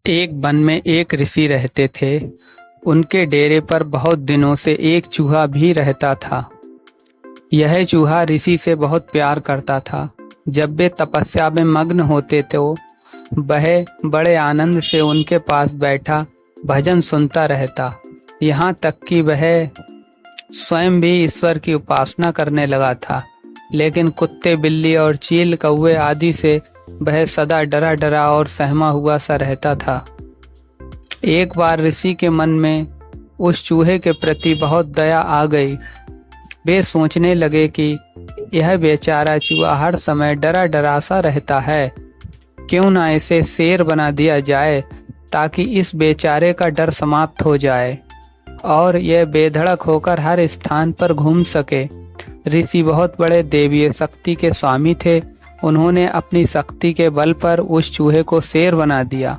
एक वन में एक ऋषि रहते थे। उनके डेरे पर बहुत दिनों से एक चूहा भी रहता था। यह चूहा ऋषि से बहुत प्यार करता था। जब वे तपस्या में मग्न होते तो वह बड़े आनंद से उनके पास बैठा भजन सुनता रहता। यहाँ तक कि वह स्वयं भी ईश्वर की उपासना करने लगा था। लेकिन कुत्ते, बिल्ली और चील कौवे आदि से वह सदा डरा डरा और सहमा हुआ सा रहता था। एक बार ऋषि के मन में उस चूहे के प्रति बहुत दया आ गई। वे सोचने लगे कि यह बेचारा चूहा हर समय डरा डरा सा रहता है, क्यों ना इसे शेर बना दिया जाए ताकि इस बेचारे का डर समाप्त हो जाए और यह बेधड़क होकर हर स्थान पर घूम सके। ऋषि बहुत बड़े देवीय शक्ति के स्वामी थे। उन्होंने अपनी शक्ति के बल पर उस चूहे को शेर बना दिया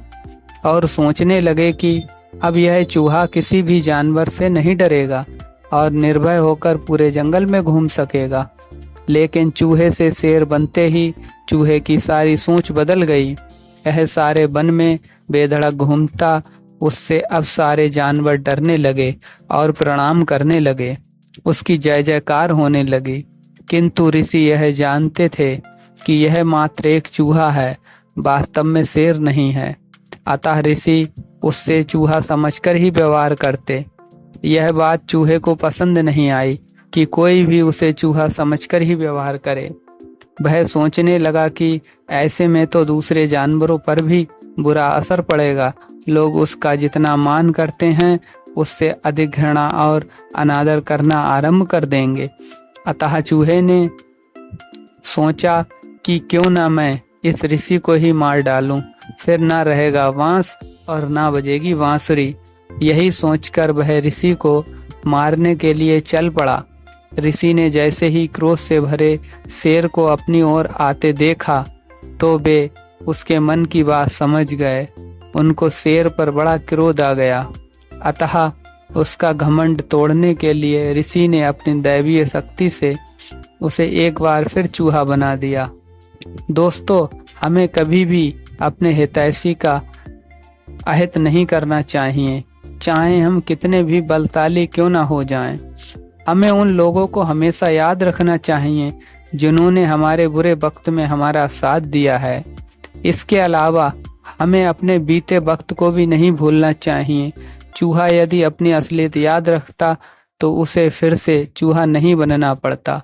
और सोचने लगे कि अब यह चूहा किसी भी जानवर से नहीं डरेगा और निर्भय होकर पूरे जंगल में घूम सकेगा। लेकिन चूहे से शेर बनते ही चूहे की सारी सोच बदल गई। यह सारे वन में बेधड़क घूमता, उससे अब सारे जानवर डरने लगे और प्रणाम करने लगे। उसकी जय जयकार होने लगी। किंतु ऋषि यह जानते थे कि यह मात्र एक चूहा है, वास्तव में शेर नहीं है। अतः ऋषि उससे चूहा समझकर ही व्यवहार करते। यह बात चूहे को पसंद नहीं आई कि कोई भी उसे चूहा समझकर ही व्यवहार करे। वह सोचने लगा कि ऐसे में तो दूसरे जानवरों पर भी बुरा असर पड़ेगा। लोग उसका जितना मान करते हैं उससे अधिक घृणा और अनादर करना आरंभ कर देंगे। अतः चूहे ने सोचा कि क्यों ना मैं इस ऋषि को ही मार डालूं, फिर ना रहेगा बांस और ना बजेगी बांसुरी। यही सोचकर वह ऋषि को मारने के लिए चल पड़ा। ऋषि ने जैसे ही क्रोध से भरे शेर को अपनी ओर आते देखा तो वे उसके मन की बात समझ गए। उनको शेर पर बड़ा क्रोध आ गया। अतः उसका घमंड तोड़ने के लिए ऋषि ने अपनी दैवीय शक्ति से उसे एक बार फिर चूहा बना दिया। दोस्तों, हमें कभी भी अपने हितैषी का अहित नहीं करना चाहिए, चाहे हम कितने भी बलशाली क्यों ना हो जाएं। हमें उन लोगों को हमेशा याद रखना चाहिए जिन्होंने हमारे बुरे वक्त में हमारा साथ दिया है। इसके अलावा हमें अपने बीते वक्त को भी नहीं भूलना चाहिए। चूहा यदि अपनी असलियत याद रखता तो उसे फिर से चूहा नहीं बनना पड़ता।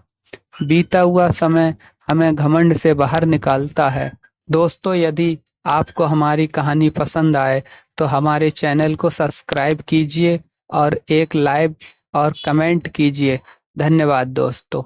बीता हुआ समय हमें घमंड से बाहर निकालता है। दोस्तों, यदि आपको हमारी कहानी पसंद आए तो हमारे चैनल को सब्सक्राइब कीजिए और एक लाइक और कमेंट कीजिए। धन्यवाद दोस्तों।